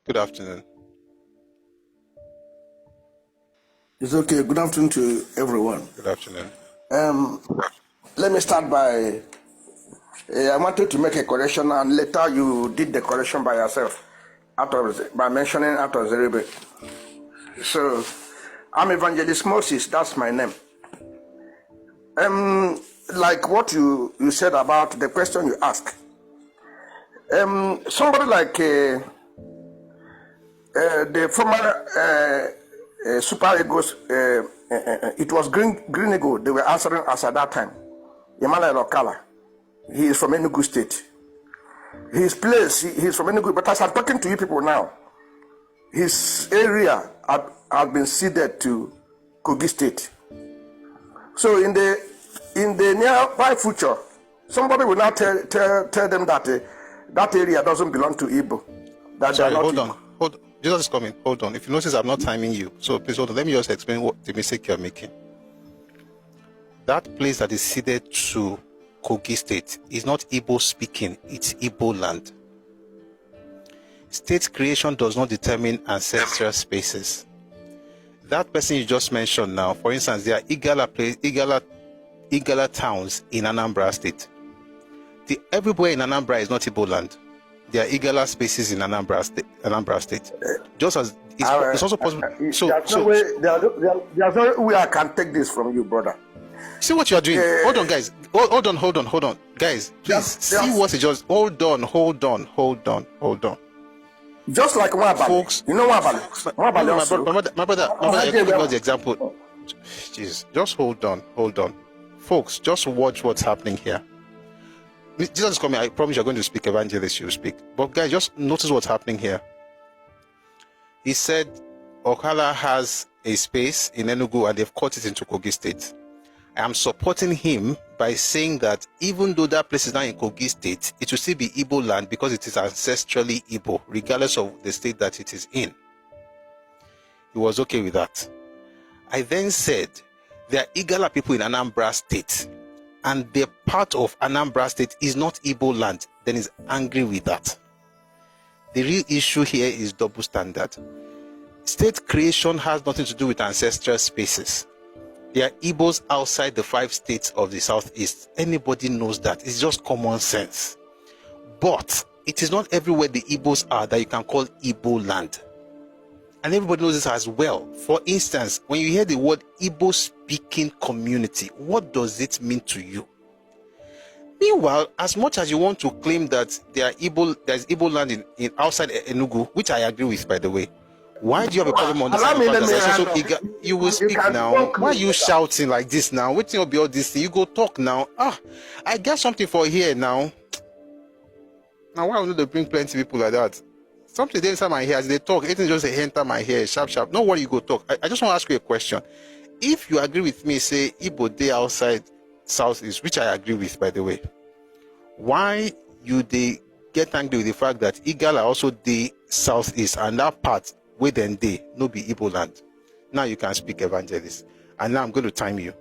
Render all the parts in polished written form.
Good afternoon. It's okay. Good afternoon to everyone. Good afternoon. Let me start by, I wanted to make a correction and later you did the correction by yourself by mentioning out of Zerebe. So, I'm Evangelist Moses, that's my name. Like what you said about the question you asked. Somebody like the former super egos, it was Green Ego, they were answering us at that time. Emmanuel Okala, he is from Enugu State. His place, he's from Enugu, but as I'm talking to you people now, his area has been ceded to Kogi State. So in the nearby future, somebody will now tell them that that area doesn't belong to Igbo. Sorry, hold on. Jesus is coming. Hold on. If you notice, I'm not timing you. So please hold on. Let me just explain what the mistake you're making. That place that is ceded to Kogi State is not Igbo speaking. It's Igbo land. State creation does not determine ancestral spaces. That person you just mentioned now, for instance, there are Igala towns in Anambra State. Everywhere in Anambra is not Igbo land. There are Igala spaces in Anambra State. Just as it's also possible. There's no way I can take this from you, brother. See what you are doing. Hold on, guys. Hold on. Guys, please see what it just. Hold on. Just like Mwabali. Folks, you know Mwabali? My brother, you're giving us the example. Jesus, just hold on. Folks, just watch what's happening here. Jesus is coming. I promise you're going to speak, Evangelist, you speak. But guys, just notice what's happening here. He said Okala has a space in Enugu and they've cut it into Kogi State. I am supporting him by saying that even though that place is now in Kogi State, it will still be Igbo land because it is ancestrally Igbo, regardless of the state that it is in. He was okay with that. I then said there are Igala people in Anambra State, and the part of Anambra State is not Igbo land, then he's angry with that. The real issue here is double standard. State creation has nothing to do with ancestral spaces. There are Ibos outside the 5 states of the Southeast. Anybody knows that. It's just common sense. But it is not everywhere the Ibos are that you can call Igbo land. And everybody knows this as well. For instance, when you hear the word Igbo speaking community, what does it mean to you? Meanwhile, as much as you want to claim that there's Igbo land in outside Enugu, which I agree with, by the way, why do you have a problem on this? You will speak now. Why are you shouting like this now? Waiting up all this thing. You go talk now. I got something for here now. Now why would they bring plenty of people like that? Something inside my hair as they talk, it just enter my hair, sharp. No worry, you go talk. I just want to ask you a question. If you agree with me, say Igbo day outside Southeast, which I agree with, by the way, why you they get angry with the fact that Igala also day Southeast and that part where then they no be Igbo land? Now you can speak, Evangelist. And now I'm going to time you.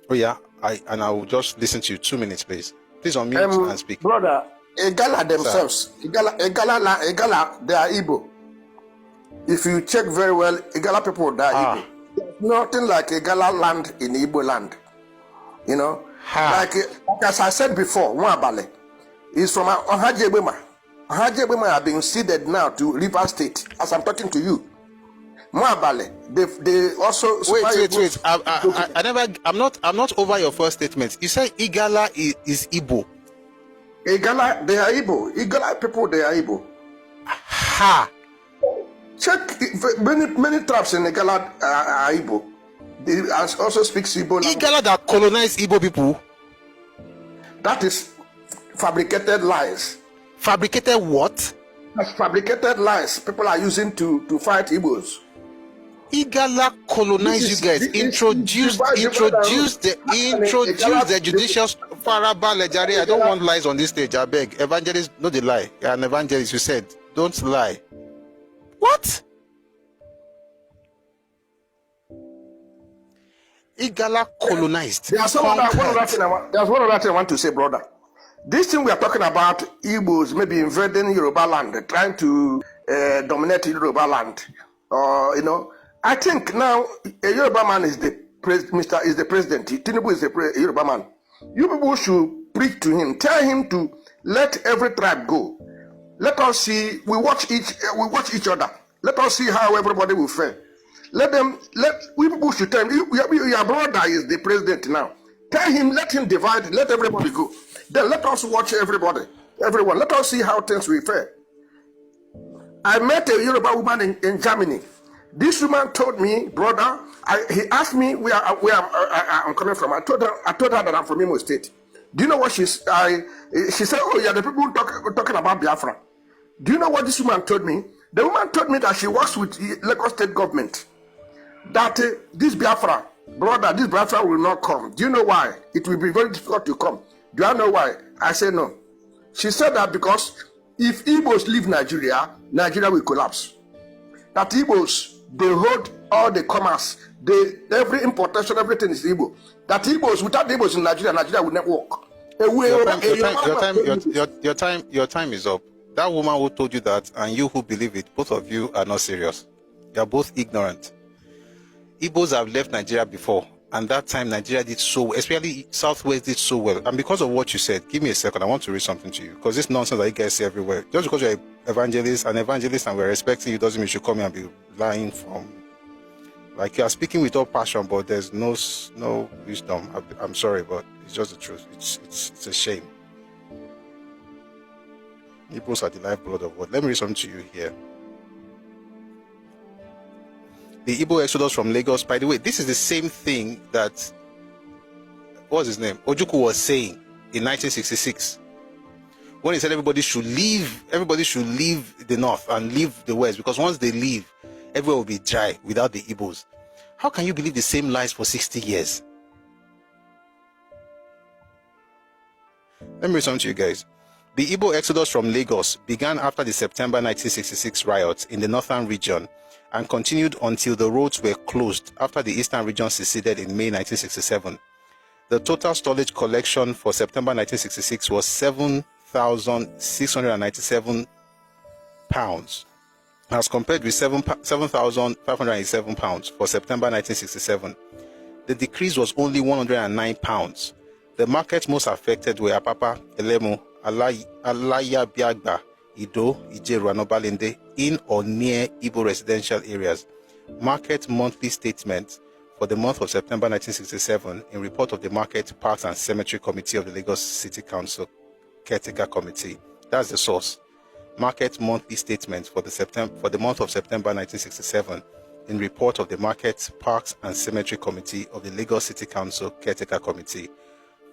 Oh yeah, I will just listen to you 2 minutes, please. Please unmute and speak. Brother, Igala themselves, Igala, they are Igbo. If you check very well, Igala people, they are Igbo. There's nothing like Igala land in Igbo land. You know? Like as I said before, Mwabale is from Ohajebema. Ohajebema have been ceded now to River State as I'm talking to you. Mwabale, they also wait. I'm not over your first statement. You say Igala is Igbo. Igala, they are Igbo. Igala people, they are Igbo. Check many tribes in Igala are Igbo. They also speak Igbo. Igala that colonized Igbo people. That is fabricated lies. Fabricated what? That's fabricated lies people are using to fight Igbos. Igala colonized you guys. Introduced the judicious Faraba Lejari. I don't want lies on this stage. I beg. Evangelist, no the lie. You're an evangelist. You said, don't lie. What? Igala colonized. There's one other thing I want to say, brother. This thing we are talking about, Ibos maybe invading Yorùbáland, trying to dominate Yorùbáland. Or, I think now a Yoruba man is the president. Tinubu is the Yoruba man. You people should preach to him. Tell him to let every tribe go. Let us see. We watch each other. Let us see how everybody will fare. We people should tell him. Your brother is the president now. Tell him. Let him divide. Let everybody go. Then let us watch everyone. Let us see how things will fare. I met a Yoruba woman in Germany. This woman told me, brother, he asked me where I'm coming from. I told her that I'm from Imo State. Do you know what she said? Oh, yeah, the people talking about Biafra. Do you know what this woman told me? The woman told me that she works with Lagos State government. That this Biafra will not come. Do you know why? It will be very difficult to come. Do I know why? I say no. She said that because if Ibos leave Nigeria, Nigeria will collapse. That Ibos, they hold all the commerce, every importation, everything is Igbo. That Ibos, without Ibos in Nigeria, Nigeria will not work. Your time is up. That woman who told you that and you who believe it, both of you are not serious. You are both ignorant. Igbos have left Nigeria before, and that time Nigeria did so well, especially Southwest did so well. And because of what you said, give me a second, I want to read something to you, because this nonsense that you guys say everywhere, just because you're an evangelist, and we're respecting you doesn't mean you should come here and be lying from, like, you are speaking with all passion, but there's no wisdom. I'm sorry, but it's just the truth. It's a shame. Igbos are the lifeblood of what? Let me read something to you here. The Igbo exodus from Lagos. By the way, this is the same thing that, what's his name? Ojukwu was saying in 1966. When he said everybody should leave the north and leave the west, because once they leave, everywhere will be dry without the Igbos. How can you believe the same lies for 60 years? Let me read something to you guys. The Igbo exodus from Lagos began after the September 1966 riots in the northern region and continued until the roads were closed after the eastern region seceded in May 1967. The total storage collection for September 1966 was 7,697 pounds, as compared with 7,587 pounds for September 1967. The decrease was only 109 pounds. The markets most affected were Apapa, Elemo, Alaya Biagba, Ido, Ijeru, and Obalende in or near Igbo residential areas. Market monthly statement for the month of September 1967 in report of the Market, Parks and Cemetery Committee of the Lagos City Council Caretaker Committee. That's the source. Market monthly statement for the month of September 1967 in report of the Market, Parks and Cemetery Committee of the Lagos City Council Caretaker Committee,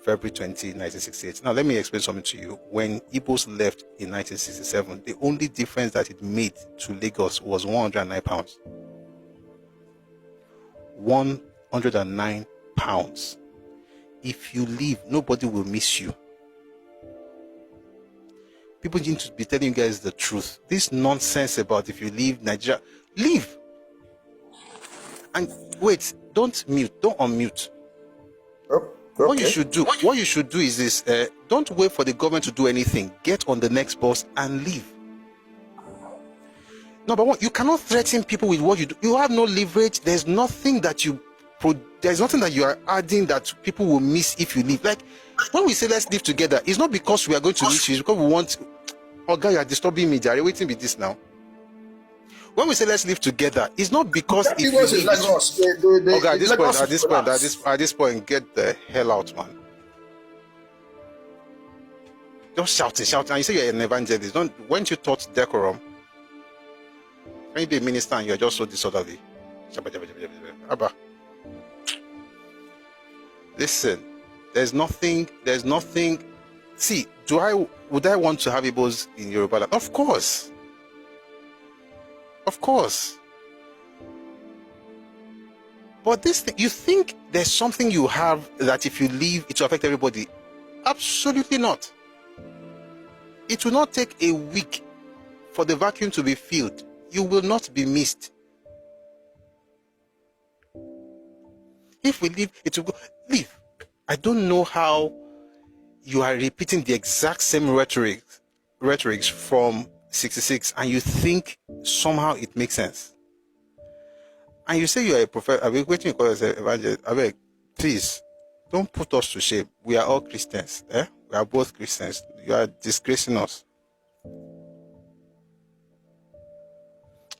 February 20, 1968. Now, let me explain something to you. When Ibos left in 1967, the only difference that it made to Lagos was 109 pounds. 109 pounds. If you leave, nobody will miss you. People need to be telling you guys the truth. This nonsense about if you leave Nigeria, leave. And wait, don't unmute. Okay. What you should do is this: don't wait for the government to do anything. Get on the next bus and leave. Number one, you cannot threaten people with what you do. You have no leverage. There's nothing that you are adding that people will miss if you leave. Like when we say let's live together, it's not because we are going to miss you. It's because we want. Oh God, you are disturbing me. Jare, waiting with this now. When we say let's live together, it's not because if you leave, at this point, get the hell out, man. Just shouting. And you say you're an evangelist. Weren't you taught decorum? When you be a minister and you're just so disorderly. Abba. Listen, there's nothing. See, would I want to have Ibos in Yorùbáland? Of course. Of course. But this thing, you think there's something you have that if you leave, it will affect everybody? Absolutely not. It will not take a week for the vacuum to be filled. You will not be missed. If we leave, it will go. Leave. I don't know how you are repeating the exact same rhetorics from 66 and you think somehow it makes sense. And you say you are a prophet, I've been waiting to call yourself evangelist. I beg, please, don't put us to shame. We are all Christians. We are both Christians. You are disgracing us.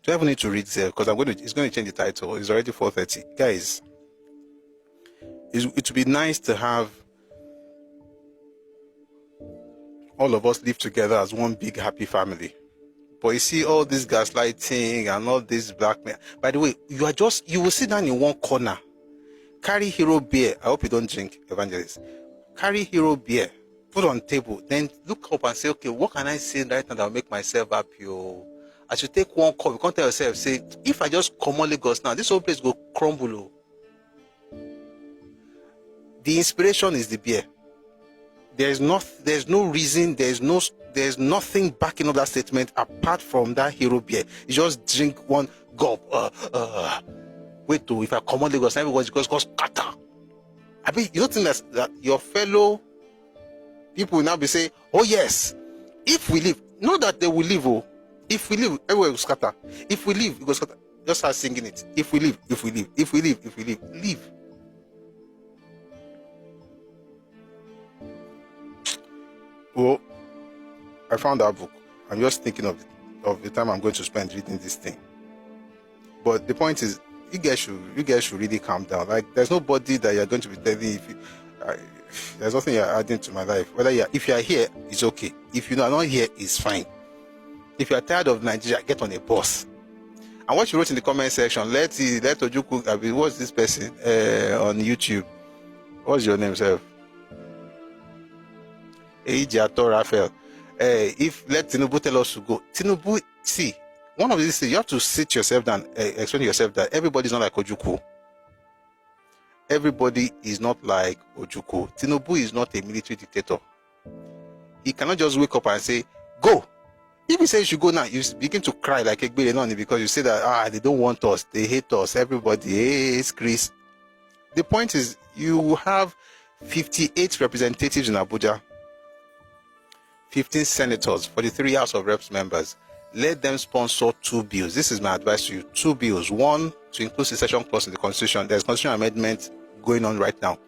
Do I even need to read there? Because it's going to change the title. It's already 4:30. Guys, it would be nice to have all of us live together as one big happy family. But you see all this gaslighting and all this blackmail. By the way, you will sit down in one corner, carry hero beer. I hope you don't drink, evangelist. Carry hero beer, put on table, then look up and say, okay, what can I say right now that will make myself happy? I should take one cup. You can't tell yourself, say, if I just come on Lagos now, this whole place go crumble. The inspiration is the beer. There's no reason, there's nothing backing up that statement apart from that hero beer. You just drink one gulp. Wait till if I come on Lagos, everyone's just goes scatter. I mean, you don't think that your fellow people will now be saying, oh yes, if we leave, not that they will leave, if we leave, everywhere will scatter. If we leave, it goes scatter. Just start singing it. If we leave, if we leave, if we leave, if we leave, leave. Well, I found that book. I'm just thinking of the time I'm going to spend reading this thing. But the point is, you guys should really calm down. Like, there's nobody that you're going to be telling there's nothing you're adding to my life. If you are here, it's okay. If you are not here, it's fine. If you are tired of Nigeria, get on a bus. And what you wrote in the comment section, let Ojukwu, what's this person on YouTube? What's your name, sir? Raphael. If let Tinubu tell us to go, Tinubu, see, one of these things, you have to sit yourself down, explain to yourself that everybody's not like Ojukwu. Everybody is not like Ojukwu. Tinubu is not a military dictator. He cannot just wake up and say, go. If he says you should go now, you begin to cry like a baby because you say that, they don't want us, they hate us, everybody hates Chris. The point is, you have 58 representatives in Abuja, 15 senators, 43 House of Reps members. Let them sponsor 2 bills. This is my advice to you. 2 bills. One, to include secession clause in the Constitution. There's constitutional amendment going on right now.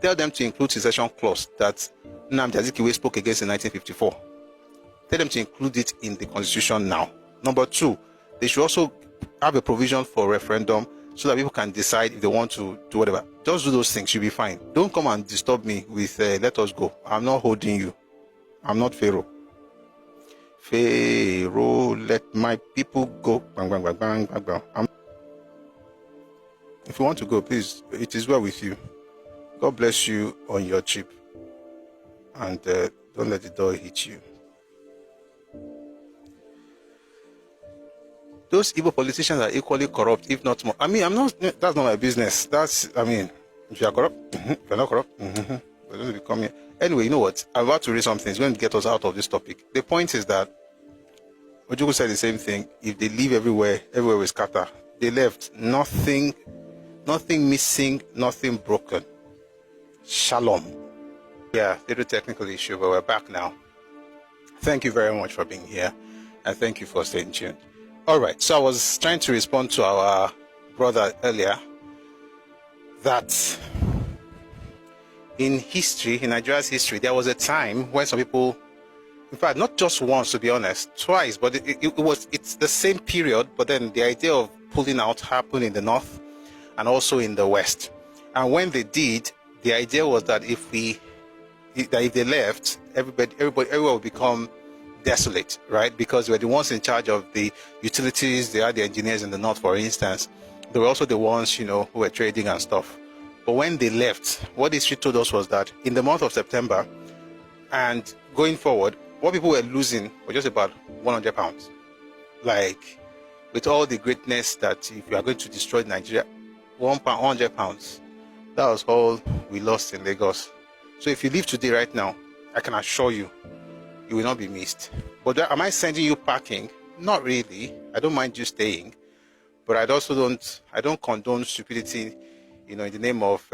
Tell them to include secession clause that Nnamdi Azikiwe spoke against in 1954. Tell them to include it in the Constitution now. Number 2, they should also have a provision for referendum so that people can decide if they want to do whatever. Just do those things. You'll be fine. Don't come and disturb me with let us go. I'm not holding you. I'm not Pharaoh. Pharaoh, let my people go. Bang, bang, bang, bang, bang, bang. If you want to go, please, it is well with you. God bless you on your trip. And don't let the door hit you. Those Igbo politicians are equally corrupt, if not more. I mean, that's not my business. If you are corrupt, if you're not corrupt, we're going to become here. Anyway, you know what? I'm about to read something. It's going to get us out of this topic. The point is that Ojukwu said the same thing. If they leave everywhere will scatter. They left. Nothing missing, nothing broken. Shalom. Yeah, little technical issue, but we're back now. Thank you very much for being here, and thank you for staying tuned. All right, so I was trying to respond to our brother earlier that in history, in Nigeria's history, there was a time when some people, in fact, not just once, to be honest, twice, but it's the same period, but then the idea of pulling out happened in the north and also in the west. And when they did, the idea was that if they left, everyone would become desolate, right? Because they were the ones in charge of the utilities. They are the engineers in the north, for instance. They were also the ones, who were trading and stuff. But when they left, what history told us was that in the month of September and going forward, what people were losing was just about 100 pounds. Like, with all the greatness that if you are going to destroy Nigeria, 100 pounds, that was all we lost in Lagos. So if you leave today, right now, I can assure you, you will not be missed. But am I sending you packing? Not really. I don't mind you staying. But I don't condone stupidity, in the name of